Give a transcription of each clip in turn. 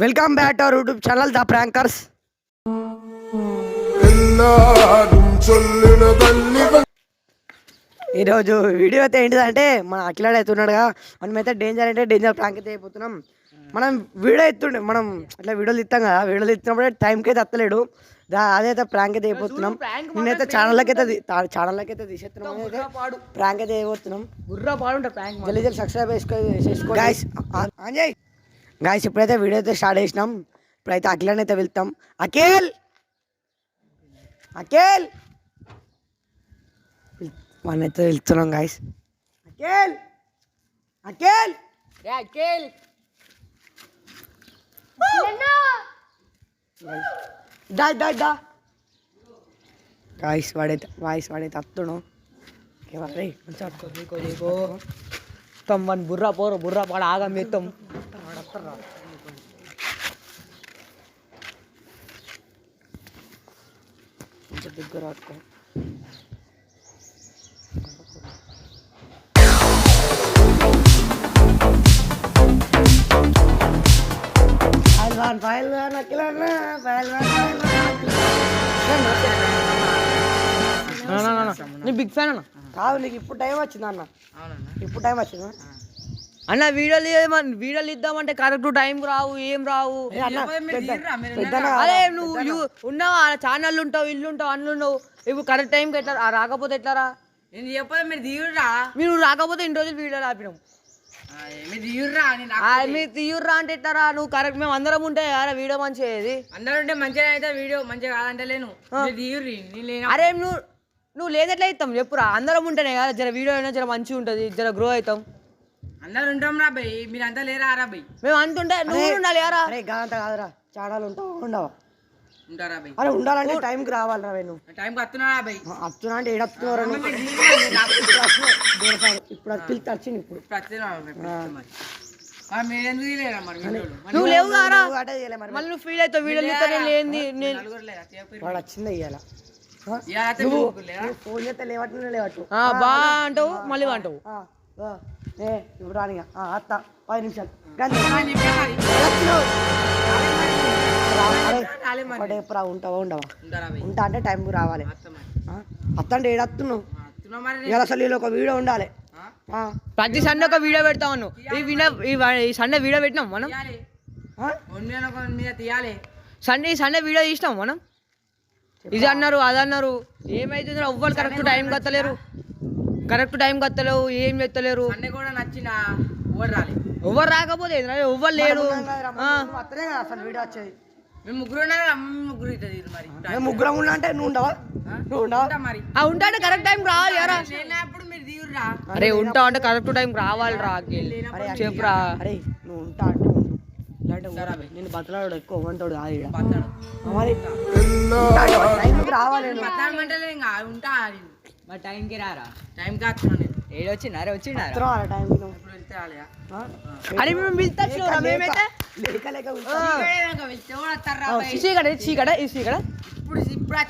Welcome back to our YouTube channel the Prankers. ఈరోజు video అయితే ఏంటిదంటే మన అఖిలాడు అవుతున్నాడుగా, మనమైతే డేంజర్ అంటే డేంజర్ ప్రాంక్ అయితే అయిపోతున్నాం. మనం వీడియో ఎత్తుండే, మనం అట్లా వీడియోలు ఇస్తాం కదా, వీడియోలు ఇస్తున్నప్పుడే టైంకి అయితే ఎత్తలేడు, అదైతే ప్రాంక్ అయితే అయిపోతున్నాం. నేనైతే ఛానల్కి అయితే తీసేస్తున్నాం, ప్రాంక్ అయితే అయిపోతున్నాం. జల్దీ జల్దీ సబ్స్క్రైబ్ చేసుకో గాయస్. ఇప్పుడైతే వీడియో అయితే స్టార్ట్ చేసినాం. ఇప్పుడైతే అఖిలాన్ని అయితే వెళ్తాం. అఖిల్ అఖిల్ మనైతే వెళ్తున్నాం గాయస్. అఖిల్ అఖిల్ అఖిల్ డా డా డా గాయస్. వాడైతే అత్తున్నాం. తమ్మన్ బుర్రా పోరు బుర్రా పాడ ఆగం మెత్తం దగ్గర పట్టుకో. నీ బిగ్ ఫ్యాన్ అన్న. కాదు, నీకు ఇప్పుడు టైం వచ్చింది అన్న, ఇప్పుడు టైం వచ్చిందా అన్న? వీడియోలు ఇద్దామంటే కరెక్ట్ టైం రావు, ఏం రావు. అదే నువ్వు ఉన్నావా, ఛానల్ ఉంటావు, ఇల్లు ఉంటావు, అన్ను ఉండవు. ఇప్పుడు కరెక్ట్ టైంకి ఎట్లా రాకపోతే ఎట్లారా? నేను చెప్పదు మీరు దిగుర్రా. మీరు రాకపోతే ఇన్ని రోజులు వీడియోలు ఆపినాం. మీరు దిగుర్రా, మీరు తీయుర్రా అంటే ఎట్లారా? నువ్వు కరెక్ట్, మేము అందరం ఉంటే వీడియో మంచిగా అయ్యేది. అందరూ ఉంటే మంచిగా అయితే వీడియో మంచిగా కాదంటే లేను దిగుర్రి. అరే నువ్వు లేదెట్లా ఇస్తాం చెప్పురా? అందరం ఉంటేనే కదా జర వీడియో అయినా జర మంచిగా ఉంటుంది, జర గ్రో అవుతాం. అందరు ఉంటాం రా భయ్, మీరు అంతా లేరా రా భయ్? మేము అంటుంటే నువ్వు ఉండాలి యారా. అరే గాంత కాదురా, ఛానల్ ఉంటావు ఉండవా? ఉంటారా భయ్? అరే ఉండాలంటే టైంకి రావాలిరా. నువ్వు టైంకి వస్తున్నారా భయ్? వస్తున్నా అంటే ఏడొస్తున్నారా? ఇప్పుడు అది పిలిచి వచ్చింది. ఇప్పుడు నువ్వు లేవు కారా, మళ్ళీ నువ్వు ఫీల్ అవుతావు. వీడియోలు ఇస్తానే లేని వాడు వచ్చింది ఇయ్యాల. ఫోన్ చేస్తే లేవట్టు బా అంటావు, మళ్ళీ అంటావు. ఇప్పుడు రాని అత్త 10 నిమిషాలు ఎప్పుడు ఉంటావా? ఉంటా అంటే టైంకి రావాలి. అత్త అంటే ఏడత్తున్నావు ఇలా, అసలు ఒక వీడియో ఉండాలి. ప్రతి సండే ఒక వీడియో పెడతామను. ఈ సండే వీడియో పెట్టినాం మనం. సండే వీడియో తీసినాం మనం. ఇది అన్నారు, అది అన్నారు, ఏమైతుంది? ఎవ్వరు కరెక్ట్ టైం కత్తలేరు, ఏం చెత్తలేరు. ఎవరు రాకపోతే ఎవ్వరు లేరు. మేము ముగ్గురం ఉన్నా అంటే నువ్వు ఉండవా? ఉంటా అంటే కరెక్ట్ టైం రావాలి కదా. అరే ఉంటా అంటే కరెక్ట్ టైం రావాలి రా. చెప్పురా. అరే నువ్వు ఉంటా అంటే ఇలాంటి నేను బతలాడు ఎక్కువ వంటాడు రావాలి. ఉంటా మరి టైంకి రారా? టైంకి వస్తున్నా నేను. ఏడొచ్చినారా? వచ్చినారా? అరే మేము పిలుస్తాం మేమైతే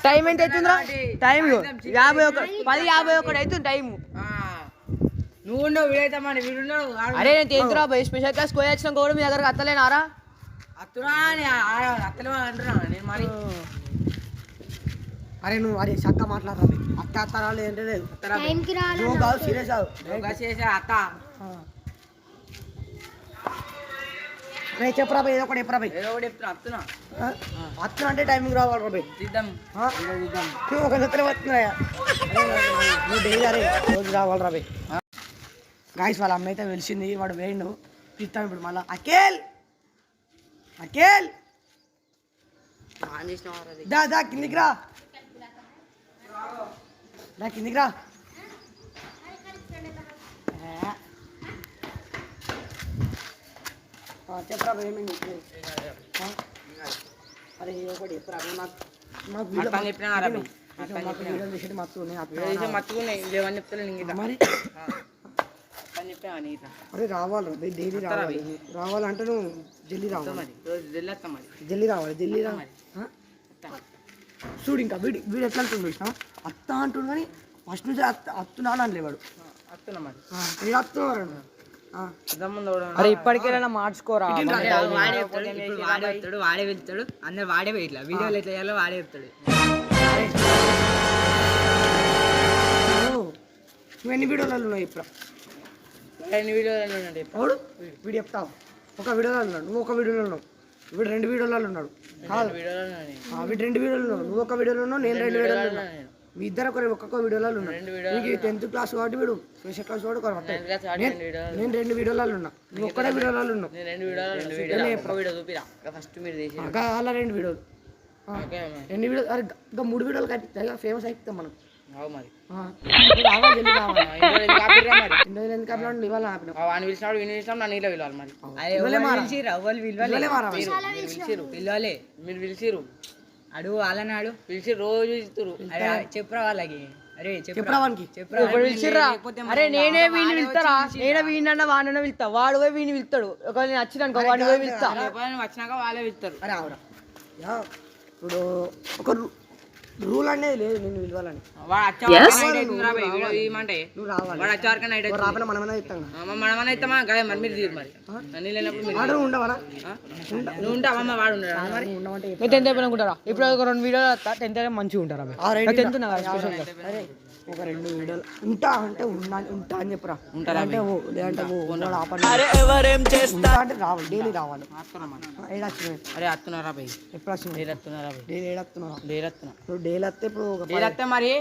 టైం ఎంత అవుతుందిరా? టైం 10:51 అవుతుంది టైం. నువ్వు ఉండవు వీడైతామని వీడున్నావు. అరే నేను తెలుసురా భయ్, స్పెషల్ క్లాస్ పోయి వచ్చిన కూడా మీ దగ్గరకు అత్తలేనారా? అత్తలే అంటున్నా నేను మరి. అరే నువ్వు అరే చక్క మాట్లాడరా, అత్త అత్తరా లేదంటే లేదు. సీరియస్ అత్త చెప్పరా ఏదో ఒకటి చెప్పరా భయ్. ఏదో ఒకటి చెప్తున్నా అత్తున్నా. అత్తున్నా అంటే టైంకి రావాలి రా భయ్. తీద్దాం ఒక నిద్ర వస్తున్నాయా? నువ్వు డైలీ అరే రోజు రావాలిరా భయ్. గాయస్ వాళ్ళ అమ్మ అయితే వెలిసింది, వాడు వేయండు పిస్తాం ఇప్పుడు మళ్ళా. అఖిల్ దా కిందికి రా, కిందికి రా. చెప్పరా ఏమైంది? అరే ఒకటి చెప్పరా, మాకు అరే రావాలి డైలీ రావాలంటే నువ్వు జల్దీ రావాలి. చూడు ఇంకా వీడు ఎట్లా అంటుంది చూసినా, అత్త అంటుంది కానీ ఫస్ట్ నుంచి అత్తున్నాను అని లేవాడు. అత్తున్నా మరి అత్తున్నారు అరే ఇప్పటికేనా మార్చుకోరా వాడే చెప్తాడు వాడే వెళ్తాడు అందరు వాడే ఇట్లా వీడియోలు ఎట్లా చేయాలో వాడే చెప్తాడు. నువ్వు ఎన్ని వీడియోలలో ఉన్నావు ఇప్పుడు? ఎన్ని వీడియోలు ఎవడు వీడియో చెప్తావు? ఒక వీడియోలో ఉన్నాడు, నువ్వు ఒక వీడియోలో ఉన్నావు, వీడు 2 వీడియోలలో ఉన్నాడు. కాదు వీడు 2 వీడియోలు ఉన్నావు, నువ్వు ఒక వీడియోలో ఉన్నావు, నేను 2 వీడియోలో ఉన్నాను. మీ ఇద్దరు ఒక్కొక్క వీడియోలలో ఉన్నాడు. నీకు 10th క్లాస్ కాబట్టి వీడు స్పెషల్ క్లాస్ వాడు నేను 2 వీడియోలలో ఉన్నా, నువ్వు ఒక్కడే వీడియోలలో ఉన్నావు. ఫస్ట్ మీరు తీసి అలా 2 వీడియోలు 2 వీడియోలు అరే ఇంకా 3 వీడియోలు కట్టిస్తాయి ఫేమస్ అయిపోతాం మనం. మరి రావాలి జల్ది కావాలి. ఎందుకు కావాలి ఇవాళ ఆపినాం. వాడిని పిలిచినాడు వీడిని పిలిచినాడు నన్ను ఇలా పిలవాలి మరి. పిలవాలి మీరు పిలిచిరు అడుగు వాళ్ళని అడు పిలిచి రోజు ఇస్తారు. చెప్పురా వాళ్ళకి. అరే చెప్పురా వానికి. పిలిచిర్రా అరే నేనే వీడిని పిలుస్తారా? నేనే వీడినన్న వాడిన పిలుస్తా, వాడు పోయి వీడిని పిలుస్తాడు. ఒకవేళ నేను వచ్చినానుకో వాడిని పోయి పిలుస్తా. వచ్చినాక వాళ్ళే పిలుస్తారు. అరే ఆవురా ఇప్పుడు ఒక రూల్ అనేది లేదు నేను పిలవాలని. నువ్వు రావాలి రాపల మనమన్నా ఇస్తాం మనమన్నా ఇస్తామా గదే మరి మీరు తీరు మరి అన్ని లేనప్పుడు ఆర్డర్ ఉండవనా? నువ్వు ఉంటావమ్మ వాడు ఉండడా మరి ఉండమంటే 10th అయిపోయినాకుంటారా? ఇప్పుడు ఒక 2 వీడియోలు వస్తా 10th అయితే మంచిగా ఉంటారా? 10th అరే ఒక 2 వీడియోలు ఉంటా అంటే ఉంటా అని చెప్పురా. ఉంటారంటే ఓ లేదంటే అంటే రావాలి డైలీ రావాలి. అరే వస్తున్నారా భయ్? ఎప్పుడు వచ్చినావు? డైలీ వస్తున్నారా భయ్? డైలీ ఏడొస్తున్నావు? డైలీ వస్తున్నా. ఇప్పుడు డైలీ వస్తే ఇప్పుడు డైలీ వస్తే మరి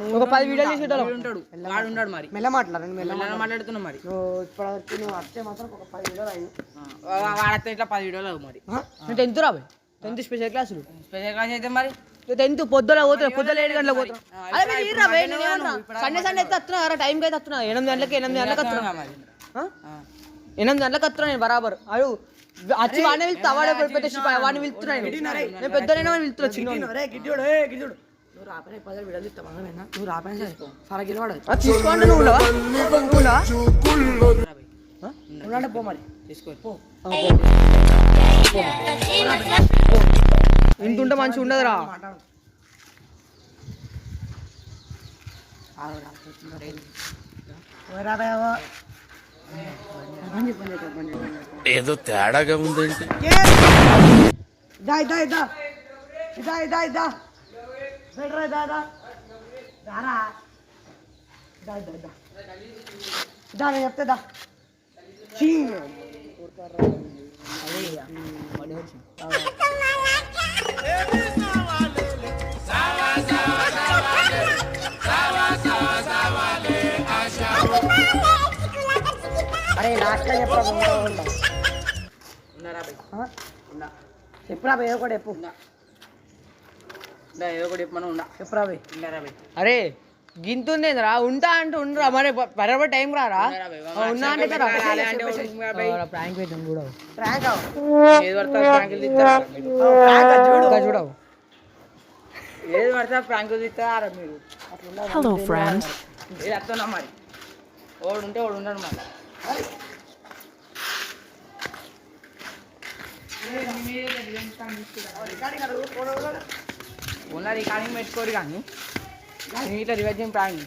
నువ్వు ఒక 10 వీడియోలు చేసి ఉంటాడు వాడు ఉన్నాడు మరి మెల్ల మాట్లాడండి మెల్ల మాట్లాడుతున్నా మరి. నువ్వు ఇప్పటివరకు నువ్వు వస్తే మాత్రం ఒక 10 వీడియోలు అయ్యి వాడతే ఇట్లా 10 వీడియోలు అవు మరి. 10th రా భయ్? 10th స్పెషల్ క్లాసులు. స్పెషల్ క్లాస్ అయితే మరి 10th పొద్దున పోతున్నా, పొద్దున 7 గంటలకు పోతున్నా. సండే అయితే వస్తున్నా టైంకి అయితే వస్తున్నా. 8 గంటలకి వస్తున్నా 8 గంటలకు వస్తున్నా నేను బరాబర్. అడు వచ్చి వాడిని వెళ్తా వాడే పెద్ద వాడిని వెళ్తున్నాను నేను పెద్దనైనా వాడిని వెళ్తున్నా చిన్న నువ్వు రాపనే 10 వీడియోలు ఇస్తావా? నువ్వు రాపనే సరే గిలవాడు తీసుకోండి. నువ్వు ఉండండి పో మరి తీసుకో ఇంటుంటే మంచిగా ఉండదురా. ఏదో తేడాగా ఉందేంటి? ఇదా ఇదా ఇదా ఇదా ఇదా ఇదా బెటరా ఇదా ఇదా దారా ఇదా ఇదా ఇదా ఇదా నేను చెప్తే దా చీ అరే లాస్ట్ చెప్పరా చెప్పురా భయ్ కూడా చెప్పు ఏదో ఒకటి చెప్పమని ఉన్నా చెప్పురా భయ్. ఉన్నారా భయ్? అరే గింతుందేంద్రా ఉంటా అంటే ఉండరా మరి బరాబర్ టైం రారా? ఉన్నా అంటే ప్రాంక్ అయితే చూడవు ప్రాంక్ ఏది పడతా ప్రాంకులు తీస్తారా మీరు? చూడవు ఏది పడతా ప్రాంకులు తీస్తారా మీరు? Hello friends. ఏది వస్తున్నా మరి ఓడు ఉంటే ఓడు ఉన్నాడు మరి. ఉన్న రికార్డింగ్ పెట్టుకోరు కానీ ఇట్లా రివెంజ్ ప్రాంక్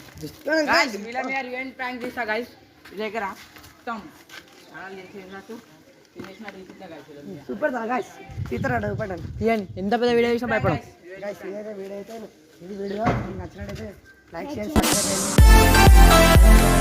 రివెంజ్ ప్రాంక్ తీస్తా గైస్ దగ్గర మొత్తం సూపర్ దా గైస్ తీస్తారా చూపండి ఎంత పెద్ద వీడియో చేసినా భయపడం. గైస్ ఇదైతే వీడియో అయితే ఇది వీడియో మీకు నచ్చినట్టయితే లైక్ చేయండి సబ్స్క్రైబ్ చేయండి.